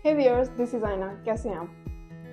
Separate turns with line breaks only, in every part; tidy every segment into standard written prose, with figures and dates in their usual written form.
Hey viewers, this is आयना। कैसे हैं आप?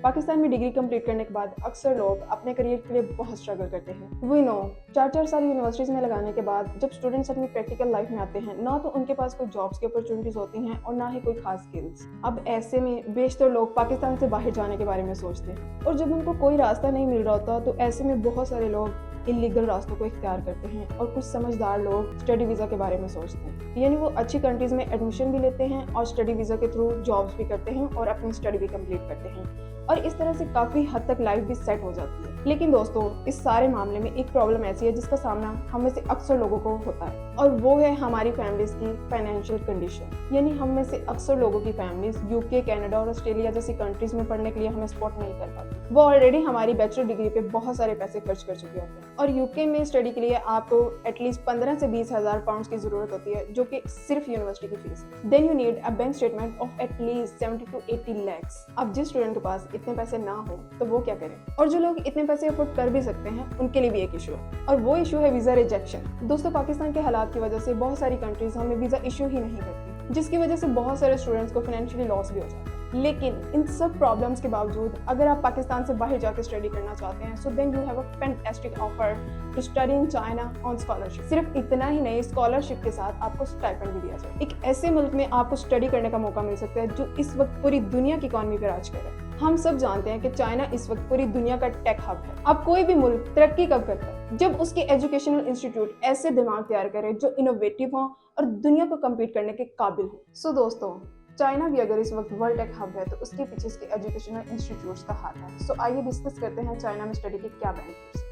पाकिस्तान में डिग्री कंप्लीट करने के बाद अक्सर लोग अपने करियर के लिए बहुत स्ट्रगल करते हैं। वी नो 4-4 साल यूनिवर्सिटीज़ में लगाने के बाद जब स्टूडेंट्स अपनी प्रैक्टिकल लाइफ में आते हैं, ना तो उनके पास कोई जॉब्स की अपॉर्चुनिटीज़ होती हैं और ना ही कोई खास स्किल्स। अब ऐसे में बेशतर लोग पाकिस्तान से बाहर जाने के बारे में सोचते हैं और जब उनको कोई रास्ता नहीं मिल रहा होता तो ऐसे में बहुत सारे लोग इलीगल रास्तों को इख्तियार करते हैं और कुछ समझदार लोग स्टडी वीज़ा के बारे में सोचते हैं। यानी वो अच्छी कंट्रीज़ में एडमिशन भी लेते हैं और स्टडी वीज़ा के थ्रू जॉब्स भी करते हैं और अपनी स्टडी भी कंप्लीट करते हैं और इस तरह से काफ़ी हद तक लाइफ भी सेट हो जाती है। लेकिन दोस्तों, इस सारे मामले में एक प्रॉब्लम ऐसी है जिसका सामना हम में से अक्सर लोगों को होता है और वो है हमारी फैमिलीज़ की फाइनेंशियल कंडीशन। यानी हम में से अक्सर लोगों की फैमिलीज़ यूके, कनाडा और ऑस्ट्रेलिया जैसी कंट्रीज़ में पढ़ने के लिए हमें सपोर्ट नहीं कर पाती। वो ऑलरेडी हमारी बैचलर डिग्री पे बहुत सारे पैसे खर्च कर चुके होते हैं और यूके में स्टडी के लिए आपको एटलीस्ट 15 से 20 हज़ार पाउंड की ज़रूरत होती है, जो कि सिर्फ यूनिवर्सिटी की फीस है। Then you need a bank statement of at least 70 to 80 lakhs। अब जिस स्टूडेंट के पास इतने पैसे ना हो तो वो क्या करें? और जो लोग इतने पैसे अफोर्ड कर भी सकते हैं उनके लिए भी एक इशू है और वो इशू है वीज़ा रिजेक्शन। दोस्तों, पाकिस्तान के हालात की वजह से बहुत सारी कंट्रीज हमें वीज़ा इशू ही नहीं करती, जिसकी वजह से बहुत सारे स्टूडेंट्स को फाइनेंशियली लॉस भी हो जाता है। लेकिन इन सब प्रॉब्लम्स के बावजूद अगर आप पाकिस्तान से बाहर जाकर स्टडी करना चाहते हैं, so then you have a fantastic offer to study in China on scholarship. सिर्फ इतना ही नहीं, स्कॉलरशिप के साथ आपको स्टाइपेंड भी दिया जाए। एक ऐसे मुल्क में आपको स्टडी करने का मौका मिल सकता है जो इस वक्त पूरी दुनिया की इकॉनमी पर राज कर रहा है। हम सब जानते हैं कि चाइना इस वक्त पूरी दुनिया का टेक हब है। अब कोई भी मुल्क तरक्की कब करता है? जब उसके एजुकेशनल इंस्टीट्यूट ऐसे दिमाग तैयार करे जो इनोवेटिव हों और दुनिया को कम्पीट करने के काबिल हो। सो दोस्तों, चाइना भी अगर इस वक्त वर्ल्ड टेक हब है तो उसके पीछे इसके एजुकेशनल इंस्टीट्यूट्स का हाथ है। सो आइए डिस्कस करते हैं चाइना में स्टडी के क्या बेनिफिट्स।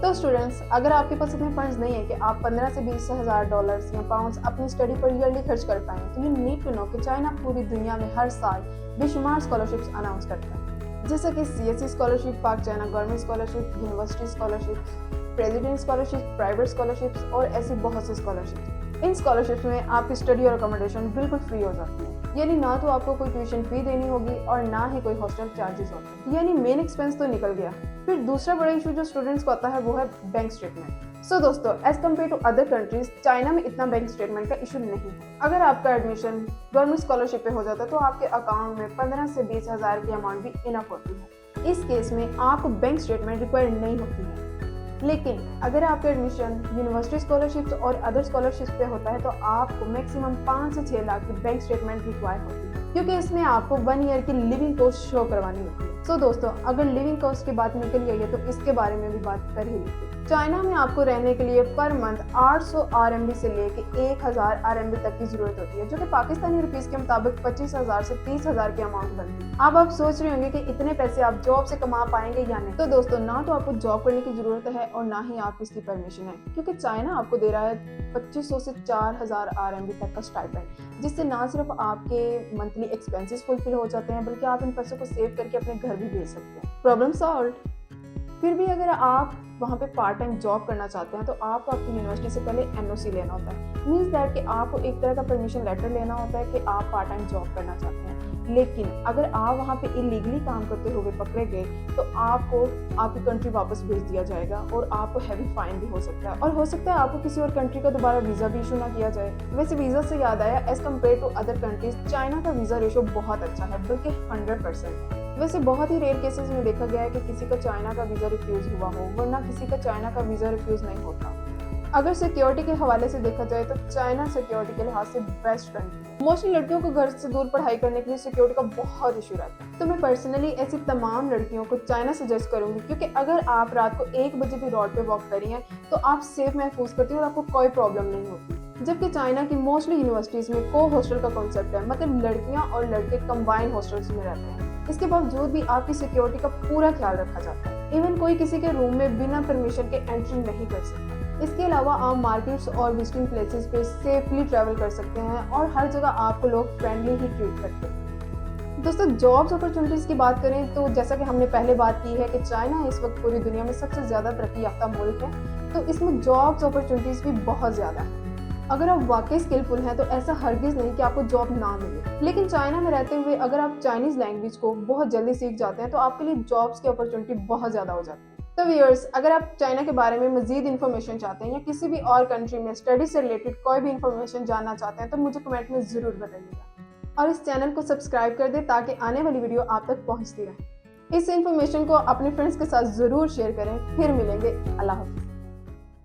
तो स्टूडेंट्स, अगर आपके पास इतने फंड्स नहीं है कि आप 15 से 20 हज़ार डॉलर्स या पाउंड्स अपनी स्टडी पर ईयरली खर्च कर पाएं, तो यू नीड टू नो कि चाइना पूरी दुनिया में हर साल बेशुमार स्कॉलरशिप्स अनाउंस करता है, जैसे कि CSE स्कॉलरशिप, पाक China government scholarship, university scholarship, president scholarship, private scholarships और ऐसी बहुत सी स्कॉलरशिप्स। इन स्कॉलरशिप्स में आपकी स्टडी और अकोमोडेशन बिल्कुल फ्री हो जाती है, यानी ना तो आपको कोई ट्यूशन फी देनी होगी और ना ही कोई हॉस्टल चार्जेस होंगे। यानी मेन एक्सपेंस तो निकल गया। फिर दूसरा बड़ा इशू जो स्टूडेंट्स को आता है वो है बैंक स्टेटमेंट। सो दोस्तों, as compare to other countries, China में इतना बैंक स्टेटमेंट का इशू नहीं है। अगर आपका एडमिशन गवर्नमेंट स्कॉलरशिप पे हो जाता है तो आपके अकाउंट में 15 से 20 हज़ार की अमाउंट भी इनफ होती है। इस केस में आपको बैंक स्टेटमेंट रिक्वायर नहीं होती है। लेकिन अगर आपका एडमिशन यूनिवर्सिटी स्कॉलरशिप्स और अदर स्कॉलरशिप्स पे होता है तो आपको मैक्सिमम 5 से 6 लाख की बैंक स्टेटमेंट रिक्वायर होती है, क्योंकि इसमें आपको 1 ईयर की लिविंग कॉस्ट शो करवानी होती है। सो दोस्तों, अगर लिविंग कॉस्ट की बात निकल आई है तो इसके बारे में भी बात कर ही लेते हैं। चाइना में आपको रहने के लिए पर मंथ 800 RMB से लेके 1000 RMB तक की जरूरत होती है, जो कि पाकिस्तानी रुपीस के मुताबिक 25,000 से 30,000 की अमाउंट बनती है। अब आप सोच रहे होंगे कि इतने पैसे आप जॉब से कमा पाएंगे या नहीं। तो दोस्तों, ना तो आपको जॉब करने की जरूरत है और ना ही आपकी इसकी परमिशन है, क्योंकि चाइना आपको दे रहा है 2500 से 4000 RMB तक का स्टाइपेंड, जिससे ना सिर्फ आपके मंथली एक्सपेंसेस फुलफिल हो जाते हैं बल्कि आप इन पैसों को सेव करके अपने घर भी भेज सकते हैं। Problem solve. फिर भी अगर आप वहाँ पे पार्ट टाइम जॉब करना चाहते हैं तो आपको आपकी यूनिवर्सिटी से पहले NOC लेना होता है। मीन्स दैट कि आपको एक तरह का परमिशन लेटर लेना होता है कि आप पार्ट टाइम जॉब करना चाहते हैं। लेकिन अगर आप वहाँ पे इलीगली काम करते हुए पकड़े गए तो आपको आपकी कंट्री वापस भेज दिया जाएगा और आपको हैवी फाइन भी हो सकता है और हो सकता है आपको किसी और कंट्री का दोबारा वीज़ा भी इशू ना किया जाए। वैसे वीज़ा से याद आया, as compare to other countries China का वीज़ा रेशो बहुत अच्छा है, बल्कि 100%। वैसे बहुत ही रेयर केसेस में देखा गया है कि किसी का चाइना का वीज़ा रिफ्यूज़ हुआ हो, वरना किसी का चाइना का वीज़ा रिफ्यूज़ नहीं होता। अगर सिक्योरिटी के हवाले से देखा जाए तो चाइना सिक्योरिटी के लिहाज से बेस्ट कंट्री है। मोस्टली लड़कियों को घर से दूर पढ़ाई करने के लिए सिक्योरिटी का बहुत इशू रहता है। तो मैं पर्सनली ऐसी तमाम लड़कियों को चाइना सजेस्ट करूंगी, क्योंकि अगर आप रात को 1 बजे भी रोड पे वॉक करी हैं तो आप सेफ महफूज करती हैं और आपको कोई प्रॉब्लम नहीं होती। जबकि चाइना की मोस्टली यूनिवर्सिटीज़ में को हॉस्टल का कॉन्सेप्ट है, मतलब लड़कियाँ और लड़के कंबाइंड हॉस्टल्स में रहते हैं। इसके बावजूद भी आपकी सिक्योरिटी का पूरा ख्याल रखा जाता है। इवन कोई किसी के रूम में बिना परमिशन के एंट्री नहीं कर सकता। इसके अलावा आप मार्केट्स और विजिटिंग प्लेसेस पे सेफली ट्रैवल कर सकते हैं और हर जगह आपको लोग फ्रेंडली ही ट्रीट करते हैं। दोस्तों, जॉब्स अपॉर्चुनिटीज़ की बात करें तो जैसा कि हमने पहले बात की है कि चाइना इस वक्त पूरी दुनिया में सबसे ज़्यादा तरक्की याफ्ता मुल्क है, तो इसमें जॉब्स अपॉर्चुनिटीज़ भी बहुत ज़्यादा है। अगर आप वाकई स्किलफुल हैं तो ऐसा हरगिज़ नहीं कि आपको जॉब ना मिले। लेकिन चाइना में रहते हुए अगर आप चाइनीज़ लैंग्वेज को बहुत जल्दी सीख जाते हैं तो आपके लिए जॉब्स की अपॉर्चुनिटी बहुत ज़्यादा हो जाती है। तो व्यूअर्स, अगर आप चाइना के बारे में मजीद इन्फॉर्मेशन चाहते हैं या किसी भी और कंट्री में स्टडी से रिलेटेड कोई भी इन्फॉर्मेशन जानना चाहते हैं तो मुझे कमेंट में ज़रूर बताइएगा और इस चैनल को सब्सक्राइब कर दें ताकि आने वाली वीडियो आप तक पहुंचती रहे। इस इन्फॉर्मेशन को अपने फ्रेंड्स के साथ ज़रूर शेयर करें। फिर मिलेंगे। अल्लाह हाफ़िज़।